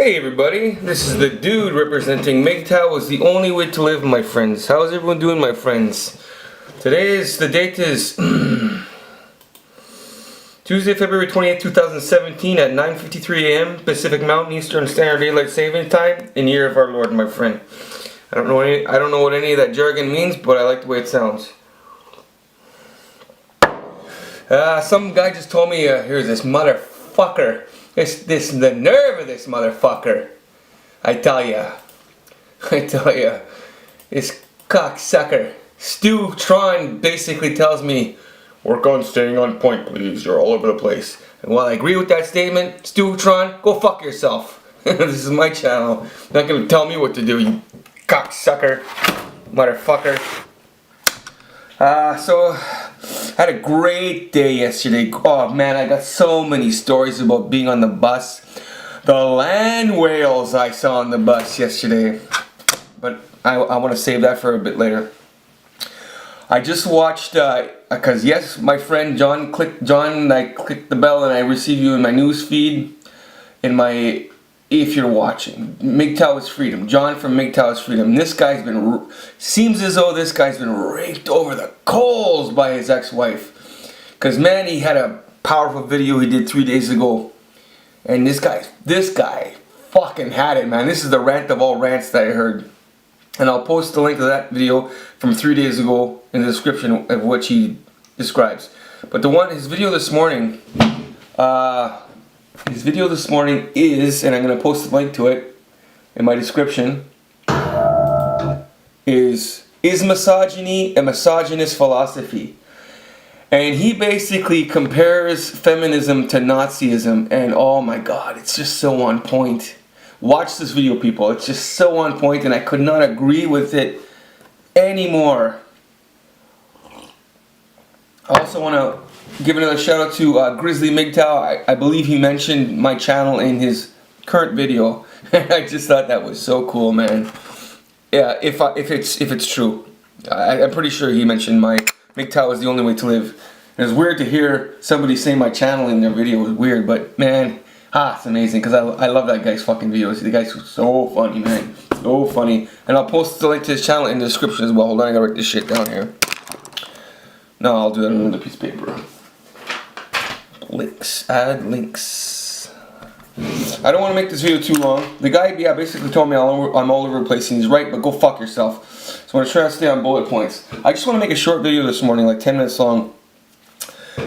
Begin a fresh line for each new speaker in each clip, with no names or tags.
Hey everybody, this is the dude representing MGTOW is the only way to live, my friends. How's everyone doing, my friends? The date is Tuesday, February 28th, 2017 at 9:53 a.m. Pacific Mountain Eastern Standard Daylight Saving Time in year of our Lord, my friend. I don't know what any of that jargon means, but I like the way it sounds. Some guy just told me, here's this motherfucker. The nerve of this motherfucker. I tell ya, this cocksucker. Stu Tron basically tells me, work on staying on point, please. You're all over the place. And while I agree with that statement, Stu Tron, go fuck yourself. This is my channel. You're not gonna tell me what to do, you cocksucker, motherfucker. So I had a great day yesterday. Oh man, I got so many stories about being on the bus. The land whales I saw on the bus yesterday. But I want to save that for a bit later. I just watched, because yes, my friend John, I clicked the bell and I receive you in my news feed. If you're watching, MGTOW is Freedom. John from MGTOW is Freedom. This guy's seems as though this guy's been raked over the coals by his ex-wife. Because man, he had a powerful video he did 3 days ago. And this guy fucking had it, man. This is the rant of all rants that I heard. And I'll post the link to that video from 3 days ago in the description of what he describes. But his video this morning, is, and I'm going to post the link to it in my description, is misogyny a misogynist philosophy? And he basically compares feminism to Nazism, and oh my god, it's just so on point. Watch this video, people. It's just so on point, and I could not agree with it anymore. I also want to give another shout out to Grizzly MGTOW. I believe he mentioned my channel in his current video. I just thought that was so cool, man. Yeah, if it's true, I'm pretty sure he mentioned my MGTOW is the only way to live. And it's weird to hear somebody say my channel in their video. It was weird, but man, it's amazing because I love that guy's fucking videos. The guy's so funny, man, so funny. And I'll post the link to his channel in the description as well. Hold on, I gotta write this shit down here. No, I'll do that on another piece of paper. Links, add links. I don't want to make this video too long. The guy, basically told me I'm all over the place and he's right, but go fuck yourself. So I'm going to try to stay on bullet points. I just want to make a short video this morning, like 10 minutes long.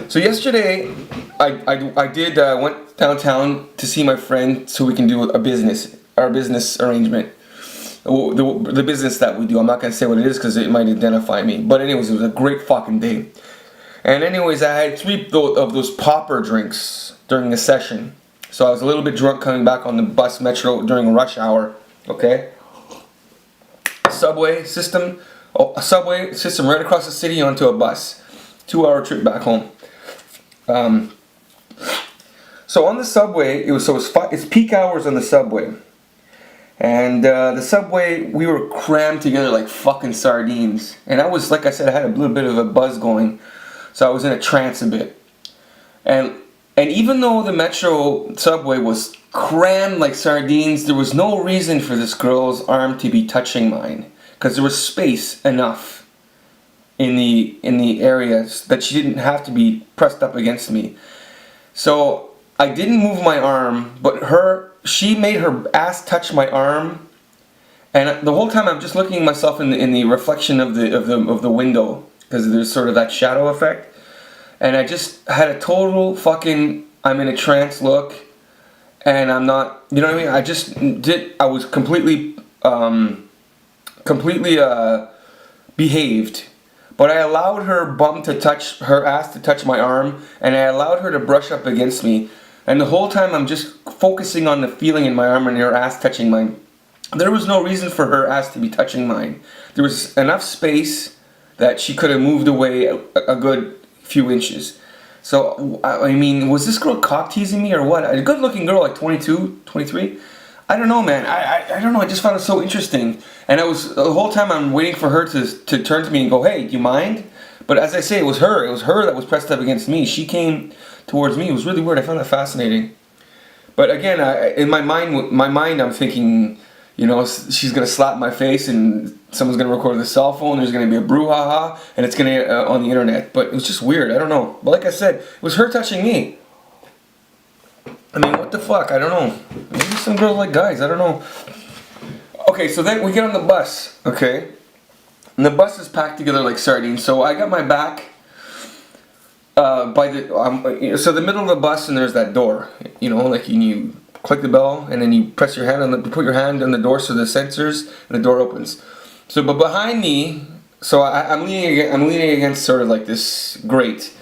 So yesterday, I went downtown to see my friend so we can do our business arrangement. The business that we do. I'm not going to say what it is because it might identify me. But anyways, it was a great fucking day. And anyways, I had 3 of those popper drinks during the session. So I was a little bit drunk coming back on the bus metro during rush hour. Okay? Subway system right across the city onto a bus. 2-hour trip back home. So on the subway, it's peak hours on the subway. And the subway, we were crammed together like fucking sardines. And I was, like I said, I had a little bit of a buzz going. So I was in a trance a bit. And even though the metro subway was crammed like sardines, there was no reason for this girl's arm to be touching mine. Because there was space enough in the areas that she didn't have to be pressed up against me. So I didn't move my arm, but she made her ass touch my arm, and the whole time I'm just looking at myself in the reflection of the window because there's sort of that shadow effect, and I just had a total fucking I'm in a trance look, and I'm not, you know what I mean? I was completely behaved. But I allowed her ass to touch my arm, and I allowed her to brush up against me. And the whole time I'm just focusing on the feeling in my arm and her ass touching mine. There was no reason for her ass to be touching mine. There was enough space that she could have moved away a good few inches. So, I mean, was this girl cock teasing me or what? A good looking girl, like 22, 23? I don't know, man. I don't know. I just found it so interesting. And the whole time I'm waiting for her to turn to me and go, hey, do you mind? But as I say, it was her. It was her that was pressed up against me. She came towards me. It was really weird. I found that fascinating. But again, in my mind, I'm thinking, you know, she's gonna slap my face and someone's gonna record the cell phone. There's gonna be a brouhaha, and it's gonna on the internet. But it was just weird. I don't know. But like I said, it was her touching me. I mean, what the fuck? I don't know. Maybe some girls like guys. I don't know. Okay, so then we get on the bus. Okay, and the bus is packed together like sardines. So I got my back by the so the middle of the bus, and there's that door. You know, like you click the bell, and then you press your hand on put your hand on the door, so the sensors, and the door opens. So, but behind me, so I'm leaning against sort of like this grate,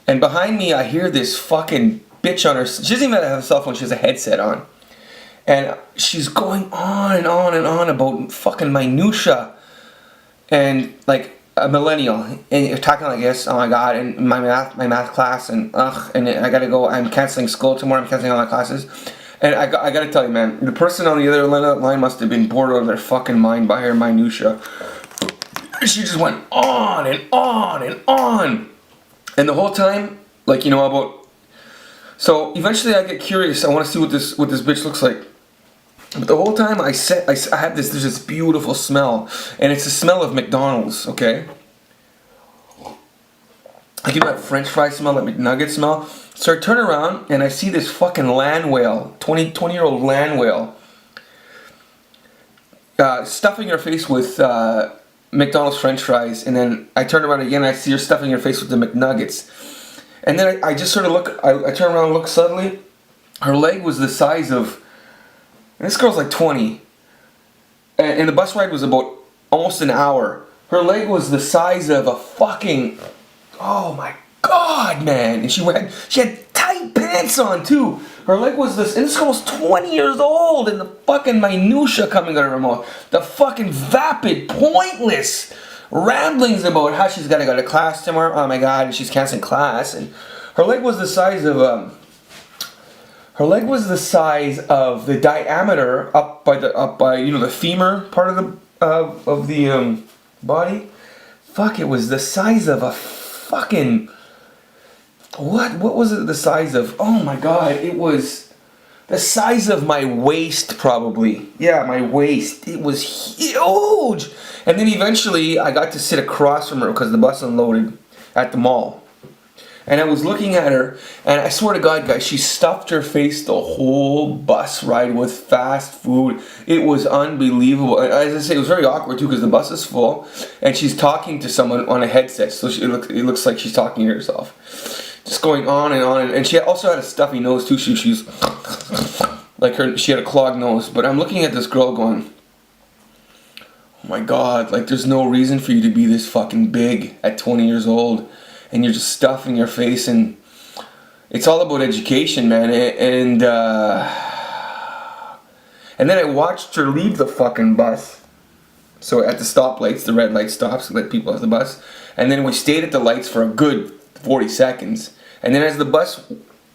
and behind me I hear this fucking bitch on her. She doesn't even have a cell phone. She has a headset on, and she's going on and on and on about fucking minutia, and like a millennial, and you're talking like this. Oh my god! And my math class, and and I gotta go. I'm canceling school tomorrow. I'm canceling all my classes, and I gotta tell you, man, the person on the other line must have been bored out of their fucking mind by her minutia. She just went on and on and on, and the whole time, like, you know, about. So eventually, I get curious. I want to see what this bitch looks like. But the whole time I had there's this beautiful smell, and it's the smell of McDonald's, okay? I get that French fry smell, that McNugget smell. So I turn around and I see this fucking land whale, 20-year-old land whale, stuffing her face with McDonald's French fries, and then I turn around again and I see her stuffing her face with the McNuggets. And then I just sort of look, I turn around and look suddenly. Her leg was the size of, and this girl's like 20, and the bus ride was about almost an hour. Her leg was the size of a fucking, oh my god, man! And she had tight pants on too. Her leg was this, and this girl's 20 years old, and the fucking minutia coming out of her mouth, the fucking vapid, pointless ramblings about how she's gotta go to class tomorrow. Oh my god, and she's canceling class, and her leg was the size of Her leg was the size of the diameter up by you know, the femur part of the body. Fuck, it was the size of a fucking what was it the size of? Oh my god, it was the size of my waist probably. Yeah, my waist. It was huge. And then eventually I got to sit across from her because the bus unloaded at the mall. And I was looking at her, and I swear to God, guys, she stuffed her face the whole bus ride with fast food. It was unbelievable. As I say, it was very awkward too because the bus is full, and she's talking to someone on a headset, so it looks like she's talking to herself. Just going on and on, and she also had a stuffy nose too. She's like she had a clogged nose. But I'm looking at this girl going, oh my God, like there's no reason for you to be this fucking big at 20 years old. And you're just stuffing your face, and it's all about education, man. And then I watched her leave the fucking bus. So at the stoplights, the red light stops, let people off the bus. And then we stayed at the lights for a good 40 seconds. And then as the bus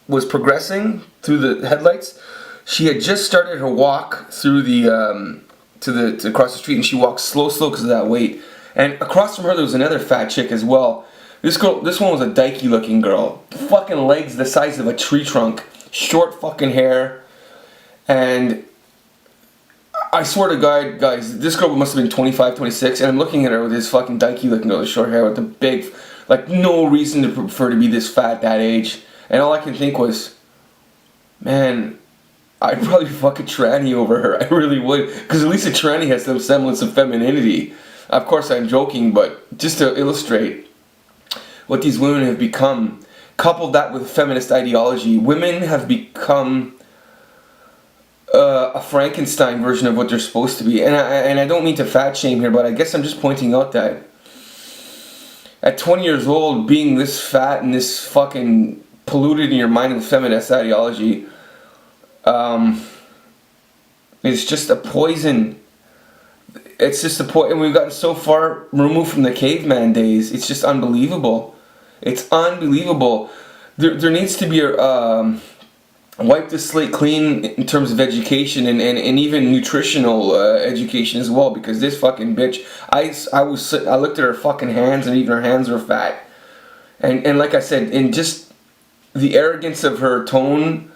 was progressing through the headlights, she had just started her walk through the to across the street, and she walked slow because of that weight. And across from her there was another fat chick as well. This one was a dykey looking girl. Fucking legs the size of a tree trunk. Short fucking hair. And I swear to God, guys, this girl must have been 25, 26. And I'm looking at her with this fucking dykey looking girl with short hair with the big, like no reason to prefer to be this fat that age. And all I can think was, man, I'd probably fuck a tranny over her. I really would. Because at least a tranny has some semblance of femininity. Of course I'm joking, but just to illustrate what these women have become, coupled that with feminist ideology, women have become a Frankenstein version of what they're supposed to be. And I don't mean to fat shame here, but I guess I'm just pointing out that at 20 years old, being this fat and this fucking polluted in your mind with feminist ideology is just a poison. It's just a point, and we've gotten so far removed from the caveman days. It's just unbelievable. It's unbelievable. There needs to be a wipe the slate clean in terms of education and even nutritional education as well. Because this fucking bitch, I looked at her fucking hands, and even her hands were fat. And like I said, in just the arrogance of her tone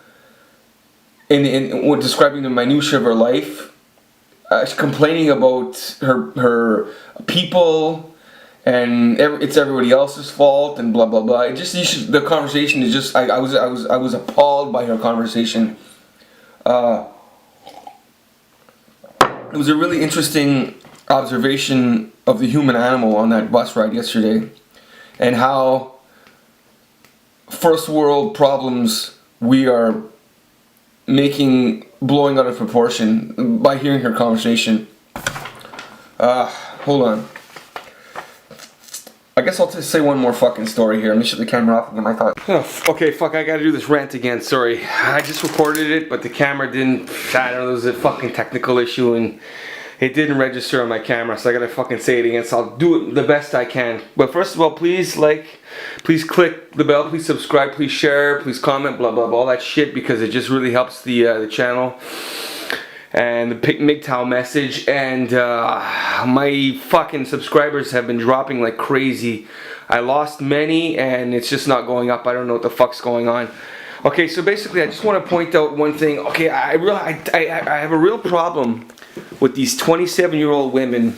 in describing the minutiae of her life, complaining about her people, and it's everybody else's fault, and blah blah blah. The conversation is just I was appalled by her conversation. It was a really interesting observation of the human animal on that bus ride yesterday, and how first world problems we are blowing out of proportion by hearing her conversation. Hold on. I guess I'll just say one more fucking story here. Let me shut the camera off and get my thoughts. Okay, fuck, I gotta do this rant again, sorry. I just recorded it, but the camera didn't, I don't know, there was a fucking technical issue and it didn't register on my camera, so I gotta fucking say it again, so I'll do it the best I can. But first of all, please please click the bell, please subscribe, please share, please comment, blah blah blah, all that shit, because it just really helps the channel and the MGTOW message. And my fucking subscribers have been dropping like crazy. I lost many and it's just not going up. I don't know what the fuck's going on. Okay, so basically I just want to point out one thing. Okay, I have a real problem with these 27-year-old women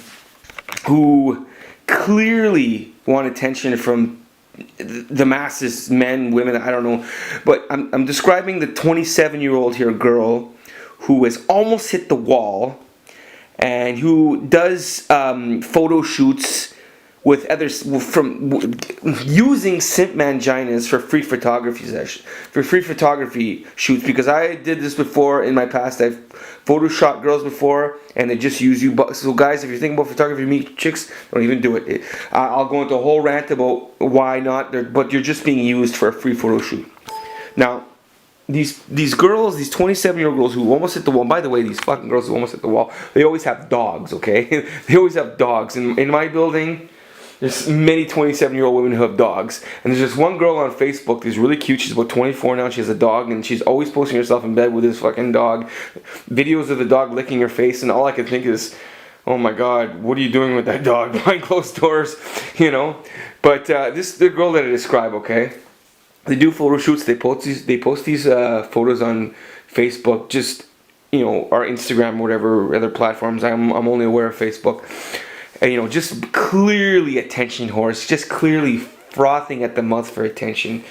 who clearly want attention from the masses, men, women, I don't know. But I'm describing the 27-year-old here girl who has almost hit the wall and who does photo shoots with others using simp manginas for free photography sessions, for free photography shoots, because I did this before in my past. I've photoshopped girls before and they just use you. So guys, if you're thinking about photography, meet chicks, don't even do it. I'll go into a whole rant about why not, but you're just being used for a free photo shoot. Now, these girls, these 27-year-old girls who almost hit the wall. By the way, these fucking girls who almost hit the wall, they always have dogs, okay? They always have dogs. In my building, there's many 27-year-old women who have dogs. And there's just one girl on Facebook who's really cute. She's about 24 now. She has a dog, and she's always posting herself in bed with this fucking dog. Videos of the dog licking her face, and all I can think is, oh my God, what are you doing with that dog behind closed doors, you know? But this is the girl that I describe, okay? They do photo shoots. They post these photos on Facebook, just, you know, or Instagram, whatever other platforms. I'm only aware of Facebook. And, you know, just clearly attention whores, just clearly frothing at the mouth for attention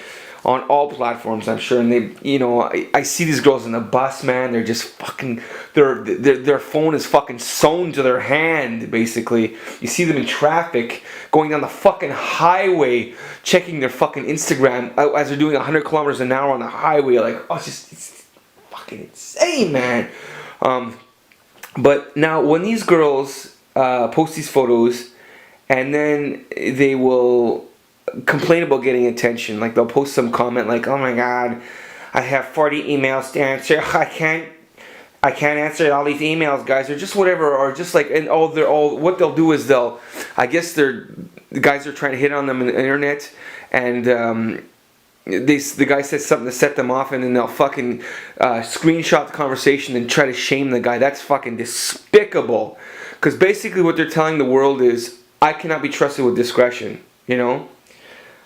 on all platforms, I'm sure. And they, you know, I see these girls in the bus, man. They're just fucking, their phone is fucking sewn to their hand, basically. You see them in traffic, going down the fucking highway, checking their fucking Instagram as they're doing 100 kilometers an hour on the highway. Like, oh, it's fucking insane, man. But now, when these girls post these photos, and then they will complain about getting attention, like they'll post some comment like, oh my God, I have 40 emails to answer, I can't answer all these emails, guys, or just whatever, or just like, and what they'll do is the guys are trying to hit on them on the internet, and the guy says something to set them off, and then they'll fucking screenshot the conversation and try to shame the guy. That's fucking despicable, because basically what they're telling the world is, I cannot be trusted with discretion, you know.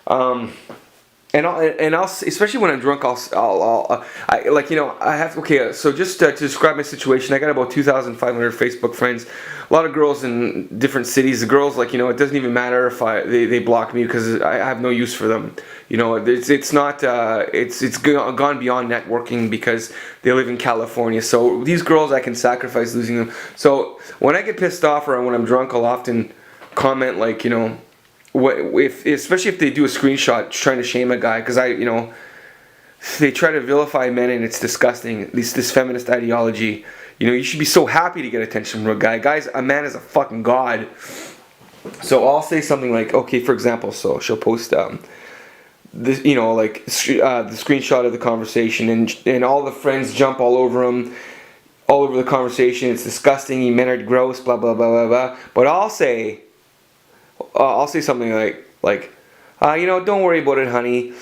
And I'll especially when I'm drunk, I like, you know, I have, okay, so just to describe my situation, I got about 2,500 Facebook friends, a lot of girls in different cities. The girls, like, you know, it doesn't even matter if they block me, because I have no use for them, you know. It's not, it's gone beyond networking, because they live in California. So these girls, I can sacrifice losing them. So when I get pissed off or when I'm drunk, I'll often comment, like, you know, especially if they do a screenshot trying to shame a guy, because you know, they try to vilify men, and it's disgusting. This feminist ideology, you know, you should be so happy to get attention from a guy. Guys, a man is a fucking god. So I'll say something like, okay, for example, so she'll post this, you know, like the screenshot of the conversation, and all the friends jump all over him, all over the conversation. It's disgusting. You men are gross. Blah blah blah blah blah. But I'll say something like, you know, don't worry about it, honey.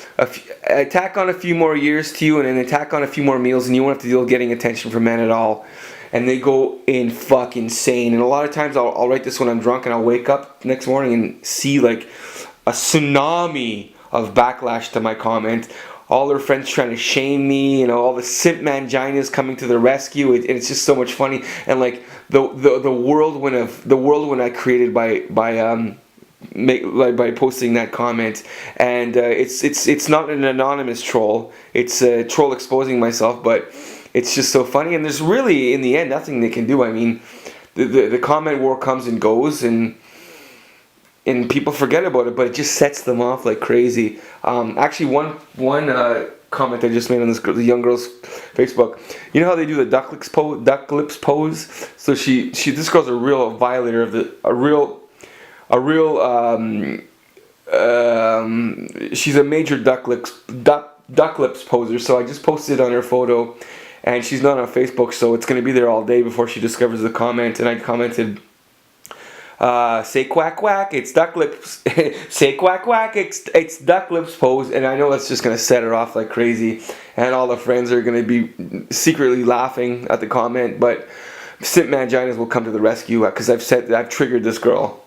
Tack on a few more years to you, and then tack on a few more meals, and you won't have to deal with getting attention from men at all. And they go in fuck insane. And a lot of times I'll write this when I'm drunk, and I'll wake up next morning and see like a tsunami of backlash to my comment. all her friends trying to shame me, you know, all the simp manginas coming to the rescue. It's just so much funny, and like the whirlwind I created by posting that comment. And it's not an anonymous troll, it's a troll exposing myself, but it's just so funny, and there's really in the end nothing they can do. I mean, the comment war comes and goes, and people forget about it, but it just sets them off like crazy. Actually, one comment I just made on the young girl's Facebook. You know how they do the duck lips pose? So this girl's a real violator of she's a major duck lips poser. So I just posted on her photo, and she's not on Facebook, so it's gonna be there all day before she discovers the comment. And I commented, say quack quack, it's duck lips. Say quack quack, it's duck lips pose. And I know that's just gonna set her off like crazy, and all the friends are gonna be secretly laughing at the comment. But simp manginas will come to the rescue, because I've triggered this girl.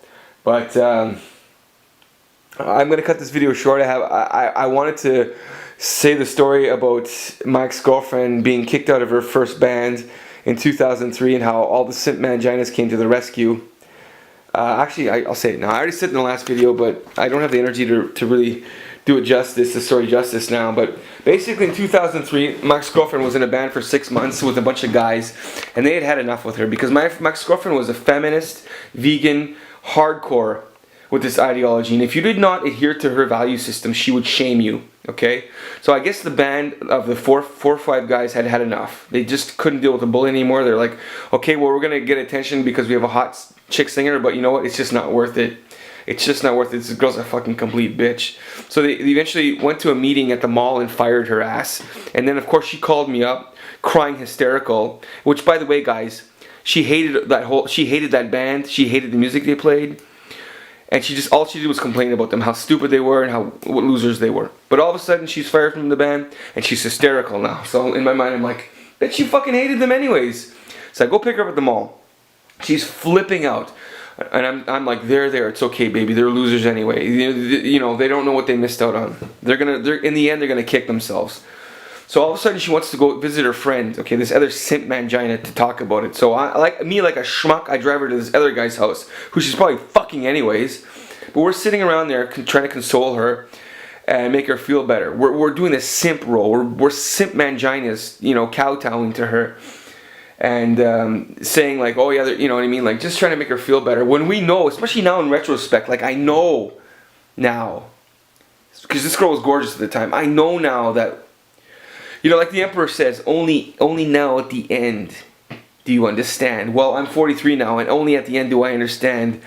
But I'm gonna cut this video short. I wanted to say the story about my ex-girlfriend being kicked out of her first band in 2003, and how all the simp manginas came to the rescue. Actually, I'll say it now. I already said it in the last video, but I don't have the energy to really do it justice, the story justice now. But basically in 2003, my ex-girlfriend was in a band for 6 months with a bunch of guys, and they had enough with her, because my ex-girlfriend was a feminist, vegan, hardcore with this ideology, and if you did not adhere to her value system, she would shame you. Okay, so I guess the band of the four or five guys had enough. They just couldn't deal with the bully anymore. They're like, okay, well, we're gonna get attention because we have a hot chick singer, but you know what? It's just not worth it. It's just not worth it. This girl's a fucking complete bitch. So they eventually went to a meeting at the mall and fired her ass. And then of course she called me up, crying hysterical. Which, by the way, guys, she hated that band. She hated the music they played. And all she did was complain about them, how stupid they were and what losers they were. But all of a sudden, she's fired from the band, and she's hysterical now. So in my mind, I'm like, bitch, you fucking hated them anyways. So I go pick her up at the mall. She's flipping out, and I'm like, there, it's okay, baby. They're losers anyway. You know, they don't know what they missed out on. They're in the end, they're gonna kick themselves. So all of a sudden, she wants to go visit her friend, okay, this other simp mangina, to talk about it. So like a schmuck, I drive her to this other guy's house, who she's probably fucking anyways. But we're sitting around there trying to console her and make her feel better. We're doing this simp role. We're simp manginas, you know, kowtowing to her. And saying like, oh yeah, you know what I mean? Like, just trying to make her feel better. When we know, especially now in retrospect, like I know now, because this girl was gorgeous at the time. I know now that, you know, like the Emperor says, only now at the end do you understand. Well, I'm 43 now, and only at the end do I understand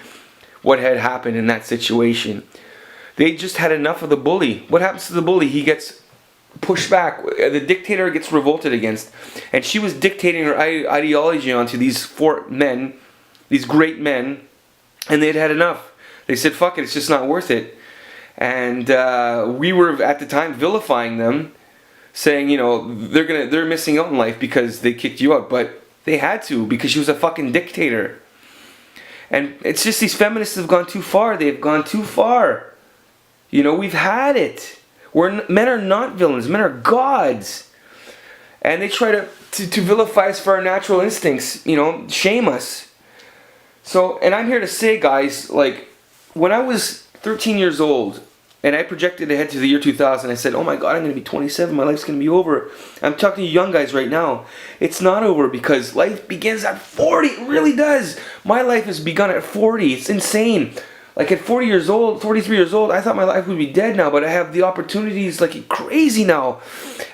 what had happened in that situation. They just had enough of the bully. What happens to the bully? He gets pushed back. The dictator gets revolted against. And she was dictating her ideology onto these four men, these great men, and they'd had enough. They said, fuck it, it's just not worth it. And we were, at the time, vilifying them, saying, you know, they're missing out in life because they kicked you out, but they had to, because she was a fucking dictator. And it's just these feminists have gone too far. They've gone too far. You know, we've had it. Men are not villains. Men are gods. And they try to vilify us for our natural instincts, you know, shame us. So, and I'm here to say, guys, like, when I was 13 years old, and I projected ahead to the year 2000. I said, oh my God, I'm going to be 27. My life's going to be over. I'm talking to you young guys right now. It's not over, because life begins at 40. It really does. My life has begun at 40. It's insane. Like at 40 years old, 43 years old, I thought my life would be dead now, but I have the opportunities like crazy now.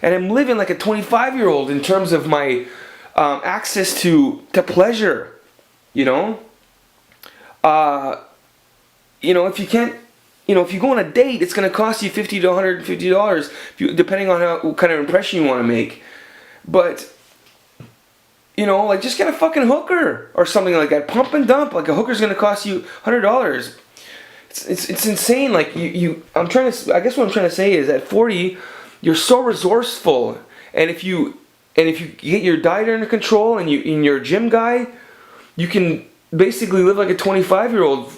And I'm living like a 25-year-old in terms of my access to pleasure, you know? You know, if you can't, you know, if you go on a date, it's going to cost you $50 to $150, depending on what kind of impression you want to make. But, you know, like, just get a fucking hooker or something like that. Pump and dump. Like, a hooker's going to cost you $100. It's insane. Like, I guess what I'm trying to say is, at 40, you're so resourceful. And if you get your diet under control and you're a gym guy, you can basically live like a 25-year-old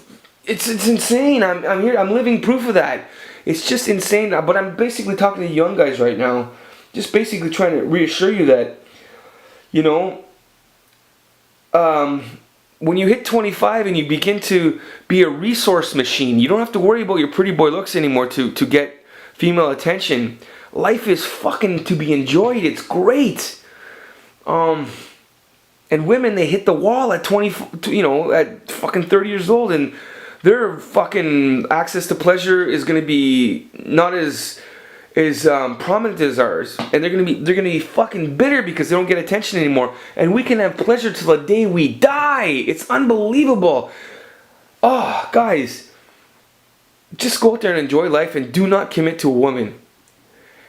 It's insane. I'm here. I'm living proof of that. It's just insane. But I'm basically talking to young guys right now, just basically trying to reassure you that, you know, when you hit 25 and you begin to be a resource machine, you don't have to worry about your pretty boy looks anymore to get female attention. Life is fucking to be enjoyed. It's great. And women, they hit the wall at 20, you know, at fucking 30 years old, and their fucking access to pleasure is gonna be not as prominent as ours, and they're gonna be fucking bitter because they don't get attention anymore. And we can have pleasure till the day we die. It's unbelievable. Oh, guys, just go out there and enjoy life, and do not commit to a woman.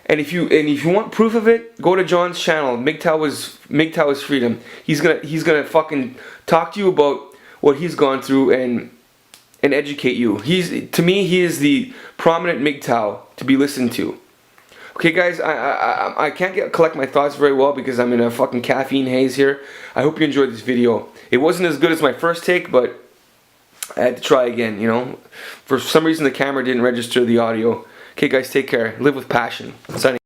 And if you want proof of it, go to John's channel. MGTOW is freedom. He's gonna fucking talk to you about what he's gone through and educate you. To me, he is the prominent MGTOW to be listened to. Okay, guys, I can't collect my thoughts very well because I'm in a fucking caffeine haze here. I hope you enjoyed this video. It wasn't as good as my first take, but I had to try again, you know. For some reason, the camera didn't register the audio. Okay, guys, take care. Live with passion. Signing.